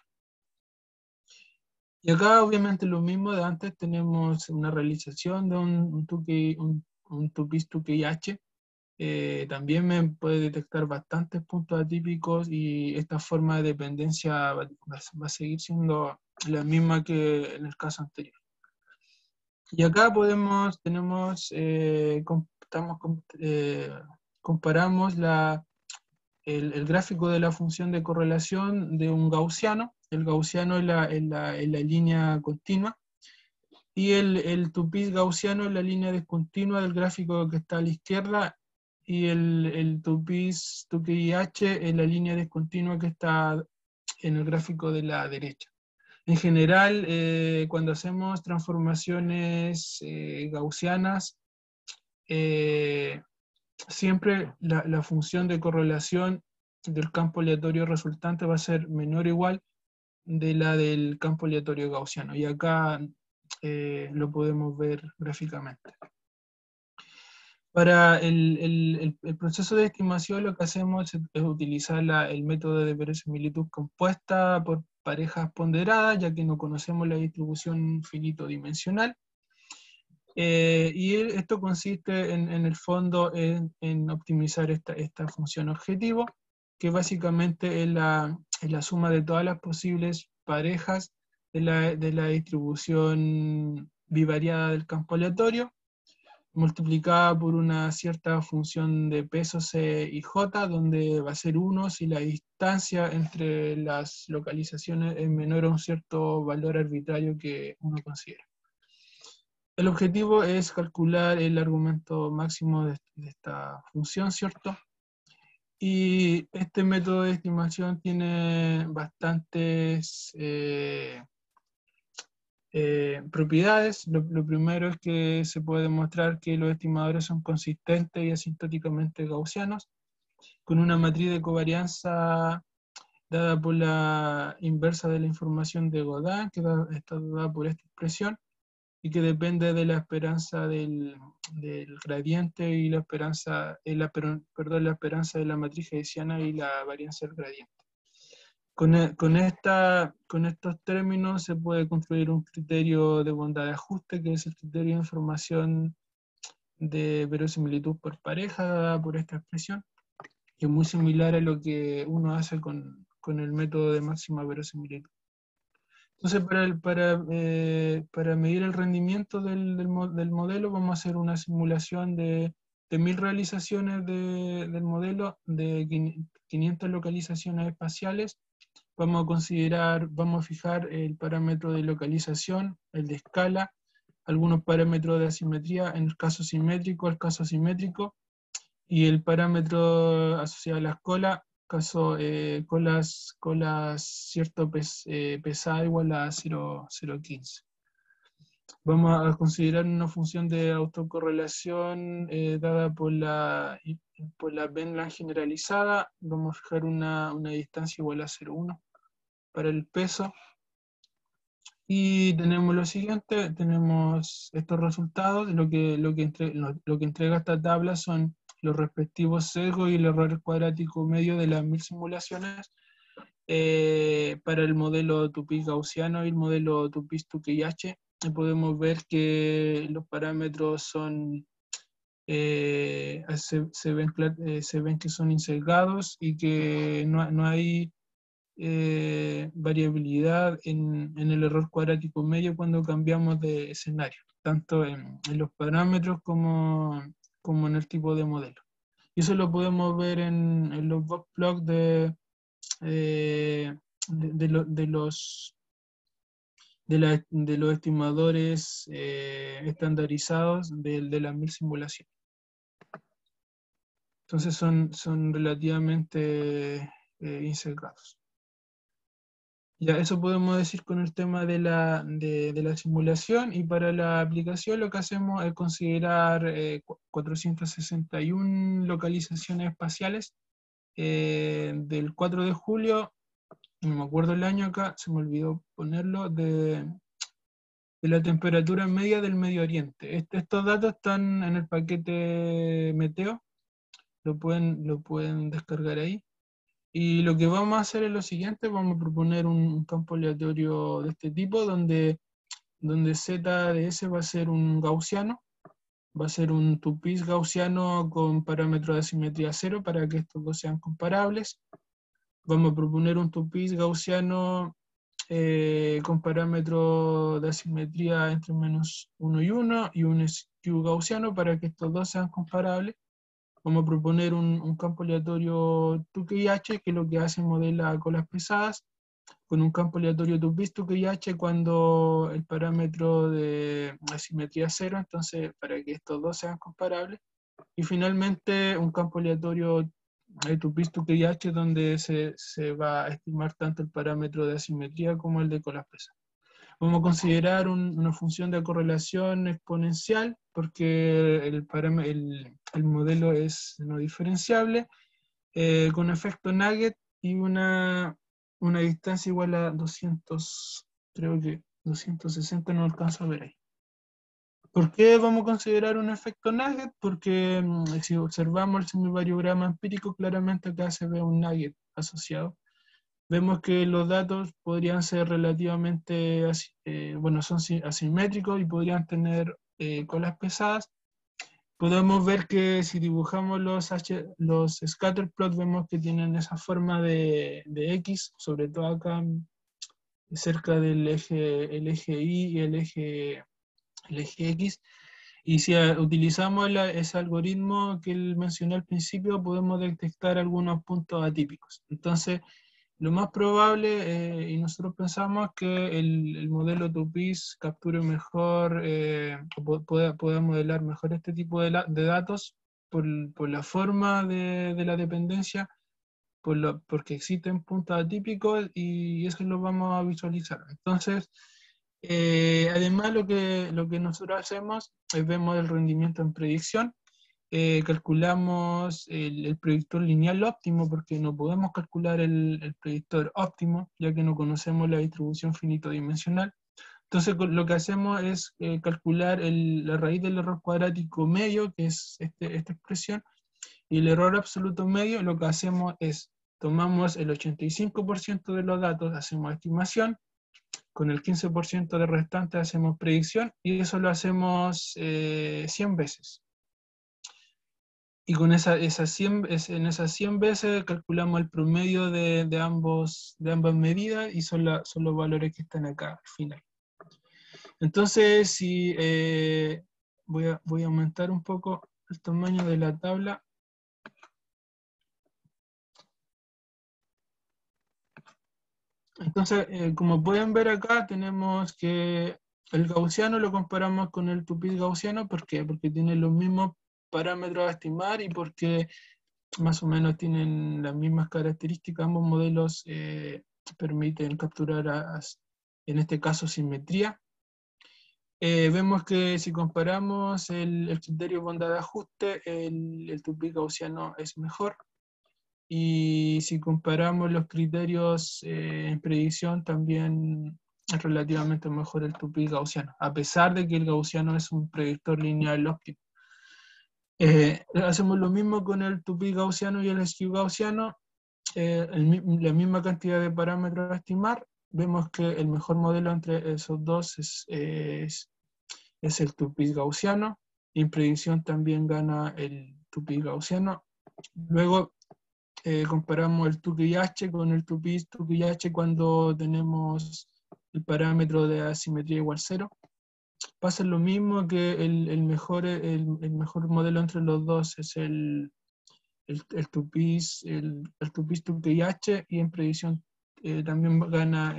Speaker 2: Y acá obviamente lo mismo de antes, tenemos una realización de un Toupit Tukey H, también me puede detectar bastantes puntos atípicos y esta forma de dependencia va a seguir siendo la misma que en el caso anterior. Y acá comparamos el gráfico de la función de correlación de un gaussiano. El gaussiano es la línea continua, y el tupis gaussiano es la línea discontinua del gráfico que está a la izquierda, y el tupis TQIH es la línea discontinua que está en el gráfico de la derecha. En general, cuando hacemos transformaciones gaussianas, siempre la función de correlación del campo aleatorio resultante va a ser menor o igual de la del campo aleatorio gaussiano. Y acá lo podemos ver gráficamente. Para el proceso de estimación, lo que hacemos es utilizar el método de verosimilitud compuesta por parejas ponderadas, ya que no conocemos la distribución finito-dimensional. Y esto consiste en el fondo en optimizar esta función objetivo, que básicamente es la suma de todas las posibles parejas de la distribución bivariada del campo aleatorio, multiplicada por una cierta función de peso C y J, donde va a ser 1 si la distancia entre las localizaciones es menor a un cierto valor arbitrario que uno considera. El objetivo es calcular el argumento máximo de esta función, ¿cierto? Y este método de estimación tiene bastantes propiedades. Lo primero es que se puede demostrar que los estimadores son consistentes y asintóticamente gaussianos, con una matriz de covarianza dada por la inversa de la información de Godin, que está dada por esta expresión, y que depende de la esperanza del gradiente y la esperanza, la esperanza de la matriz hessiana y la varianza del gradiente. Con estos términos se puede construir un criterio de bondad de ajuste, que es el criterio de información de verosimilitud por pareja dada por esta expresión, que es muy similar a lo que uno hace con el método de máxima verosimilitud. Entonces, para medir el rendimiento del modelo, vamos a hacer una simulación de 1000 realizaciones del modelo, de 500 localizaciones espaciales. Vamos a fijar el parámetro de localización, el de escala, algunos parámetros de asimetría, en el caso simétrico, el caso asimétrico, y el parámetro asociado a las colas, caso colas cierto pesada igual a 0,15. Vamos a considerar una función de autocorrelación dada por la Venn generalizada. Vamos a fijar una distancia igual a 0,1 para el peso. Y tenemos lo siguiente, tenemos estos resultados. Lo que entrega esta tabla son los respectivos sesgos y el error cuadrático medio de las 1000 simulaciones para el modelo Tupis gaussiano y el modelo Tupis TQIH. Podemos ver que los parámetros son se ven que son insesgados y que no hay variabilidad en el error cuadrático medio cuando cambiamos de escenario, tanto en los parámetros como en el tipo de modelo. Y eso lo podemos ver en los box plots de los estimadores estandarizados de las 1000 simulaciones. Entonces son relativamente insesgados. Ya, eso podemos decir con el tema de la simulación, y para la aplicación lo que hacemos es considerar 461 localizaciones espaciales del 4 de julio, no me acuerdo el año acá, se me olvidó ponerlo, de la temperatura media del Medio Oriente. Estos datos están en el paquete Meteo, lo pueden descargar ahí. Y lo que vamos a hacer es lo siguiente: vamos a proponer un campo aleatorio de este tipo, donde Z de S va a ser un gaussiano, va a ser un tupis gaussiano con parámetro de asimetría 0 para que estos dos sean comparables. Vamos a proponer un tupis gaussiano con parámetro de asimetría entre menos 1 y 1 y un skew gaussiano para que estos dos sean comparables. Vamos a proponer un campo aleatorio Tukey-H que lo que hace modela colas pesadas con un campo aleatorio tupis Tukey-H cuando el parámetro de asimetría es 0, entonces para que estos dos sean comparables. Y finalmente un campo aleatorio tupis Tukey-H donde se va a estimar tanto el parámetro de asimetría como el de colas pesadas. Vamos a considerar una función de correlación exponencial porque el modelo es no diferenciable con efecto nugget y una distancia igual a 200, creo que 260 no alcanzo a ver ahí. ¿Por qué vamos a considerar un efecto nugget? Porque si observamos el semivariograma empírico, claramente acá se ve un nugget asociado. Vemos que los datos podrían ser relativamente, bueno, son asimétricos y podrían tener colas pesadas. Podemos ver que si dibujamos los scatter plots, vemos que tienen esa forma de X, sobre todo acá cerca del el eje Y y el eje X. Y si utilizamos ese algoritmo que él mencionó al principio, podemos detectar algunos puntos atípicos. Entonces, lo más probable, y nosotros pensamos que el modelo Tupis capture mejor, pueda modelar mejor este tipo de datos por la forma de la dependencia, porque existen puntos atípicos y eso lo vamos a visualizar. Entonces, además lo que nosotros hacemos es vemos el rendimiento en predicción, calculamos el predictor lineal óptimo porque no podemos calcular el predictor óptimo ya que no conocemos la distribución finito-dimensional. Entonces lo que hacemos es calcular la raíz del error cuadrático medio, que es esta expresión, y el error absoluto medio. Lo que hacemos es tomamos el 85% de los datos, hacemos estimación, con el 15% de restante hacemos predicción y eso lo hacemos 100 veces. Y con en esas 100 veces calculamos el promedio de ambas medidas y son los valores que están acá al final. Entonces, si voy a aumentar un poco el tamaño de la tabla. Entonces, como pueden ver acá, tenemos que el gaussiano lo comparamos con el tupis gaussiano. ¿Por qué? Porque tiene los mismos parámetros a estimar y porque más o menos tienen las mismas características. Ambos modelos permiten capturar, en este caso, simetría. Vemos que si comparamos el criterio bondad de ajuste, el tupis gaussiano es mejor. Y si comparamos los criterios en predicción, también es relativamente mejor el tupis gaussiano, a pesar de que el gaussiano es un predictor lineal óptimo. Hacemos lo mismo con el tupis gaussiano y el skew gaussiano, la misma cantidad de parámetros a estimar. Vemos que el mejor modelo entre esos dos es el tupis gaussiano, y en predicción también gana el tupis gaussiano. Luego comparamos el Tukey-H con el tupis Tukey-H cuando tenemos el parámetro de asimetría igual 0. Pasa lo mismo que el mejor modelo entre los dos es el tupis Tukey-H, y en predicción también gana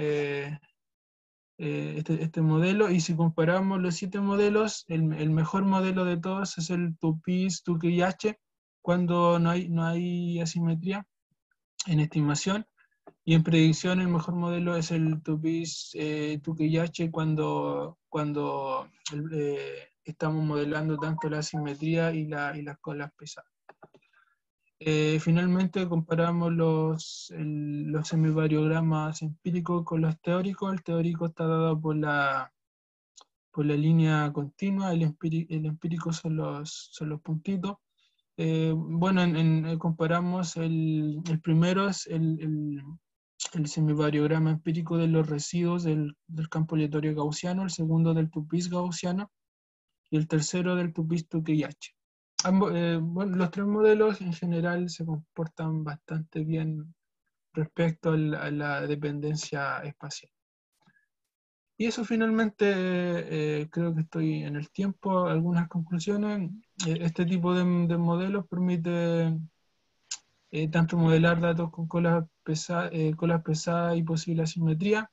Speaker 2: este modelo. Y si comparamos los 7 modelos, el mejor modelo de todos es el tupis Tukey-H cuando no hay asimetría en estimación, y en predicción el mejor modelo es el tupis Tukey-H cuando estamos modelando tanto la asimetría y las colas pesadas. Finalmente comparamos los semivariogramas empíricos con los teóricos. El teórico está dado por la línea continua, el empírico son los puntitos. Bueno, comparamos el primero es el semivariograma empírico de los residuos del campo aleatorio gaussiano, el segundo del tupis gaussiano, y el tercero del Tupisto-Keyache. Bueno, los tres modelos en general se comportan bastante bien respecto a la dependencia espacial. Y eso finalmente, creo que estoy en el tiempo. Algunas conclusiones. Este tipo de modelos permite tanto modelar datos con colas pesadas y posible asimetría.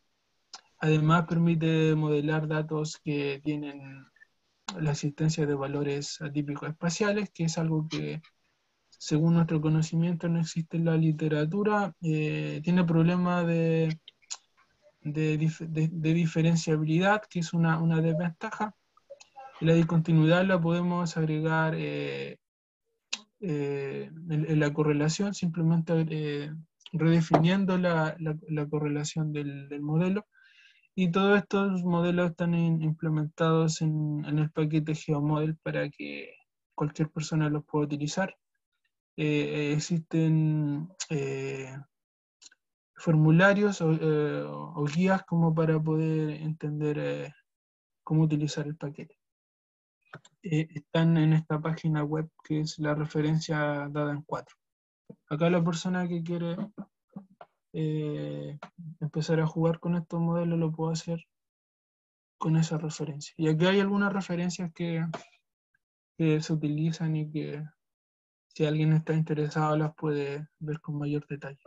Speaker 2: Además permite modelar datos que tienen la existencia de valores atípicos espaciales, que es algo que, según nuestro conocimiento, no existe en la literatura. Tiene problemas de diferenciabilidad, que es una desventaja. Y la discontinuidad la podemos agregar en la correlación, simplemente redefiniendo la correlación del modelo. Y todos estos modelos están implementados en el paquete GeoModel para que cualquier persona los pueda utilizar. Existen formularios o guías como para poder entender cómo utilizar el paquete. Están en esta página web que es la referencia dada en 4. Acá la persona que quiere empezar a jugar con estos modelos lo puede hacer con esa referencia. Y aquí hay algunas referencias que se utilizan y que, si alguien está interesado, las puede ver con mayor detalle.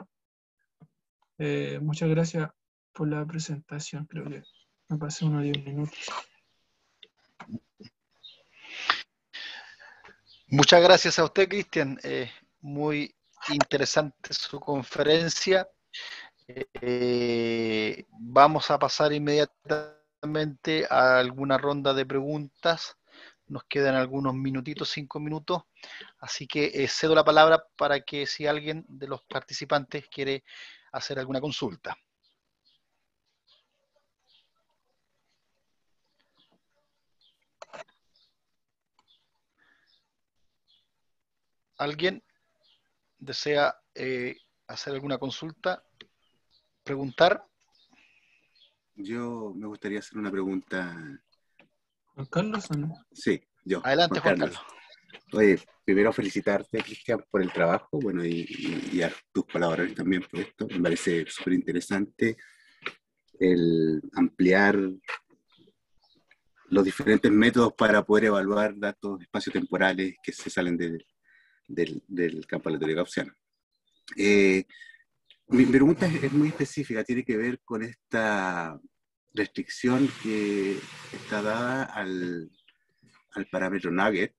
Speaker 2: Muchas gracias por la presentación. Creo que me pasé unos 10 minutos.
Speaker 1: Muchas gracias a usted, Cristian. Muy interesante su conferencia. Vamos a pasar inmediatamente a alguna ronda de preguntas. Nos quedan algunos minutitos, 5 minutos. Así que cedo la palabra para que si alguien de los participantes quiere hacer alguna consulta. ¿Alguien desea hacer alguna consulta? ¿Preguntar?
Speaker 3: Yo me gustaría hacer una pregunta.
Speaker 2: ¿Juan Carlos o no?
Speaker 3: Sí, yo.
Speaker 1: Adelante, Juan Carlos.
Speaker 3: Oye, primero felicitarte, Cristian, por el trabajo, bueno, y a tus colaboradores también por esto. Me parece súper interesante el ampliar los diferentes métodos para poder evaluar datos espaciotemporales que se salen del campo aleatorio gaussiano. Mi pregunta es muy específica, tiene que ver con esta restricción que está dada al parámetro nugget,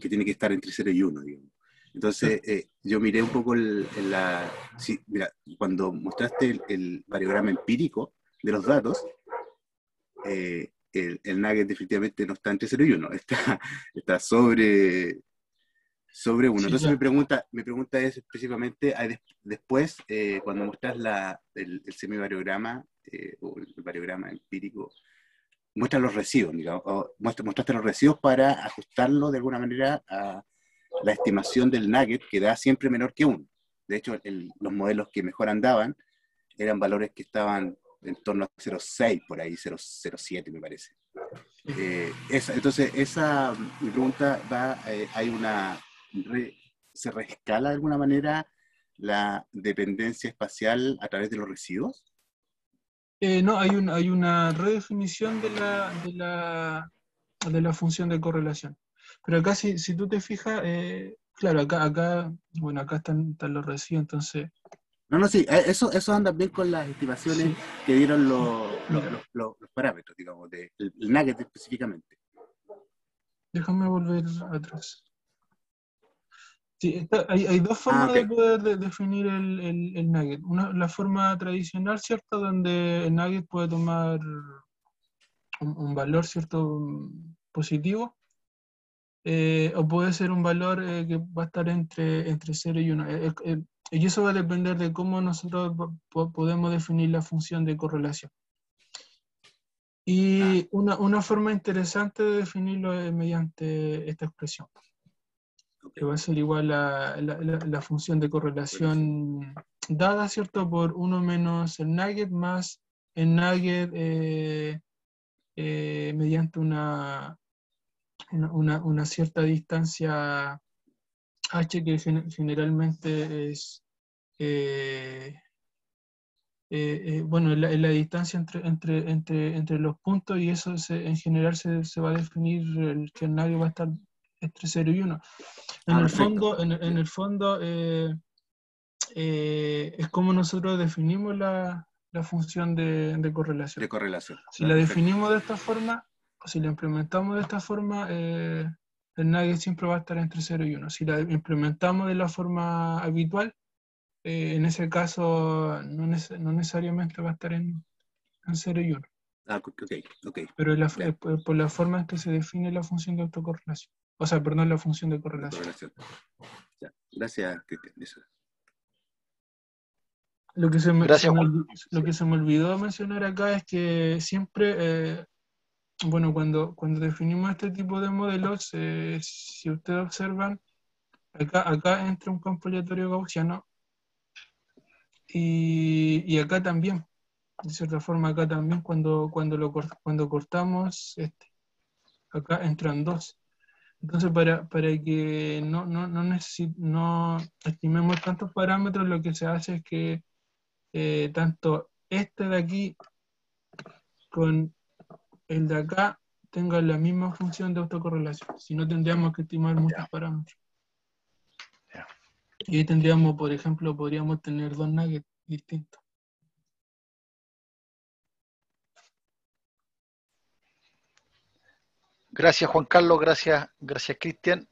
Speaker 3: que tiene que estar entre 0 y 1, digamos. Entonces, yo miré un poco sí, mira, cuando mostraste el variograma empírico de los datos, el nugget definitivamente no está entre 0 y 1, está sobre 1.
Speaker 2: Sí,
Speaker 3: Entonces
Speaker 2: ya.
Speaker 3: mi pregunta es específicamente, después, cuando muestras el semivariograma o el variograma empírico, muestra los residuos, digamos, mostraste los residuos para ajustarlo de alguna manera a la estimación del nugget, que da siempre menor que 1. De hecho, los modelos que mejor andaban eran valores que estaban en torno a 0,6, por ahí, 0,07 me parece. Entonces, mi pregunta ¿se reescala de alguna manera la dependencia espacial a través de los residuos?
Speaker 2: No, hay una redefinición de la función de correlación. Pero acá, si tú te fijas, claro, acá están los residuos, entonces...
Speaker 3: No, sí, eso anda bien con las estimaciones
Speaker 2: Sí.
Speaker 3: que dieron los parámetros, digamos, el nugget específicamente.
Speaker 2: Déjame volver atrás. Sí, hay dos formas
Speaker 3: ok.
Speaker 2: de poder definir el nugget. La forma tradicional, ¿cierto? Donde el nugget puede tomar un valor, ¿cierto? Positivo. O puede ser un valor que va a estar entre 0 y 1. Y eso va a depender de cómo nosotros podemos definir la función de correlación. Y una forma interesante de definirlo es mediante esta expresión, que va a ser igual a la función de correlación dada, ¿cierto? Por 1 menos el nugget más el nugget mediante una una cierta distancia h que generalmente es, bueno, es la distancia entre los puntos, y eso en general se va a definir, que el radio va a estar entre 0 y 1. En el
Speaker 3: Perfecto.
Speaker 2: fondo, en el fondo es como nosotros definimos la función de correlación.
Speaker 3: De correlación.
Speaker 2: Si la
Speaker 3: Perfecto.
Speaker 2: definimos de esta forma, o si la implementamos de esta forma, el nugget siempre va a estar entre 0 y 1. Si la implementamos de la forma habitual, en ese caso no necesariamente va a estar en 0 y 1.
Speaker 3: Ok.
Speaker 2: Pero
Speaker 3: Ya,
Speaker 2: por la forma en que se define la función de autocorrelación. O sea, perdón, la función de
Speaker 3: de
Speaker 2: correlación.
Speaker 3: correlación. Ya. Gracias, Cristian. Eso.
Speaker 2: Lo que se me
Speaker 1: Gracias, Juan.
Speaker 2: olvidó mencionar acá es que siempre, bueno, cuando definimos este tipo de modelos, si ustedes observan, acá entra un campo aleatorio gaussiano, y acá también, de cierta forma, acá también cuando cortamos acá entran dos. Entonces, para que no estimemos tantos parámetros, lo que se hace es que tanto este de aquí con el de acá tengan la misma función de autocorrelación. Si no, tendríamos que estimar muchos parámetros.
Speaker 1: Ya.
Speaker 2: Y ahí tendríamos, por ejemplo, podríamos tener dos nuggets distintos.
Speaker 1: Gracias, Juan Carlos. Gracias, Cristian.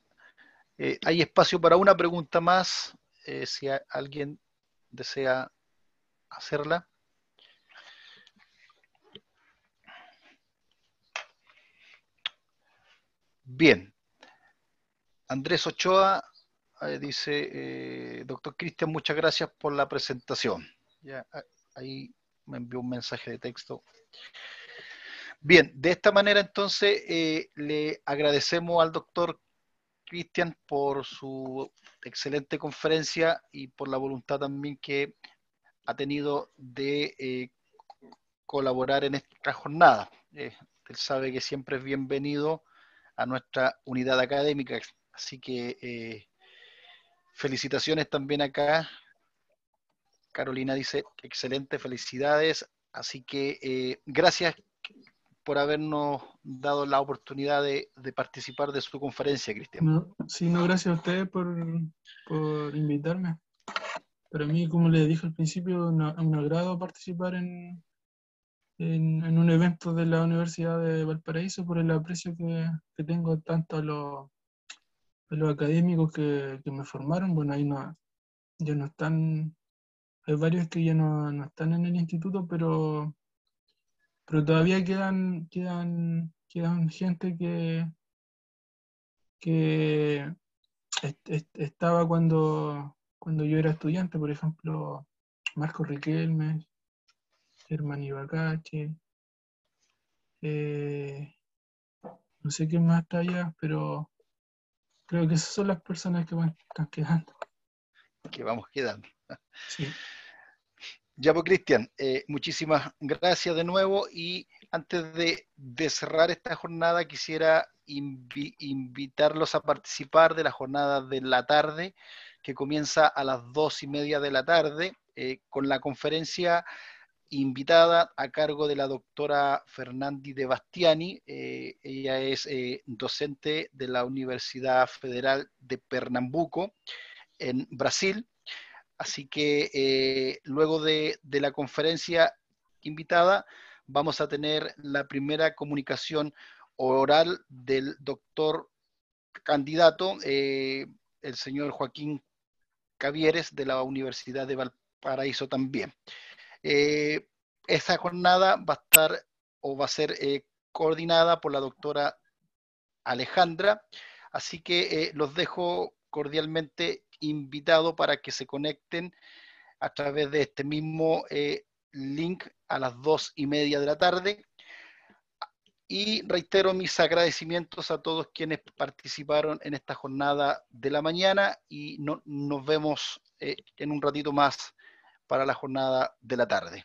Speaker 1: Hay espacio para una pregunta más, si alguien desea hacerla. Bien. Andrés Ochoa dice, doctor Cristian, muchas gracias por la presentación. Ya, ahí me envió un mensaje de texto. Bien, de esta manera entonces le agradecemos al doctor Cristian por su excelente conferencia y por la voluntad también que ha tenido de colaborar en esta jornada. Él sabe que siempre es bienvenido a nuestra unidad académica, así que felicitaciones también acá. Carolina dice, excelente, felicidades. Así que gracias por habernos dado la oportunidad de participar de su conferencia, Cristian.
Speaker 2: No, sí, no, gracias a ustedes por invitarme. Para mí, como les dije al principio, un agrado participar en un evento de la Universidad de Valparaíso, por el aprecio que tengo tanto a los académicos que me formaron. Bueno, ahí ya no están, hay varios que ya no están en el instituto, pero todavía quedan gente que estaba cuando yo era estudiante. Por ejemplo, Marco Riquelme, Germán Ibacache, no sé quién más está allá, pero creo que esas son las personas que están quedando.
Speaker 1: Que vamos quedando.
Speaker 2: Sí.
Speaker 1: Ya pues, Cristian, muchísimas gracias de nuevo, y antes de cerrar esta jornada quisiera invitarlos a participar de la jornada de la tarde, que comienza a las 2:30 de la tarde, con la conferencia invitada a cargo de la doctora Fernandi de Bastiani. Ella es docente de la Universidad Federal de Pernambuco, en Brasil. Así que luego de la conferencia invitada, vamos a tener la primera comunicación oral del doctor candidato, el señor Joaquín Cavieres, de la Universidad de Valparaíso también. Esta jornada va a estar o va a ser coordinada por la doctora Alejandra, así que los dejo cordialmente invitados para que se conecten a través de este mismo link a las 2:30 de la tarde. Y reitero mis agradecimientos a todos quienes participaron en esta jornada de la mañana, y nos vemos en un ratito más para la jornada de la tarde.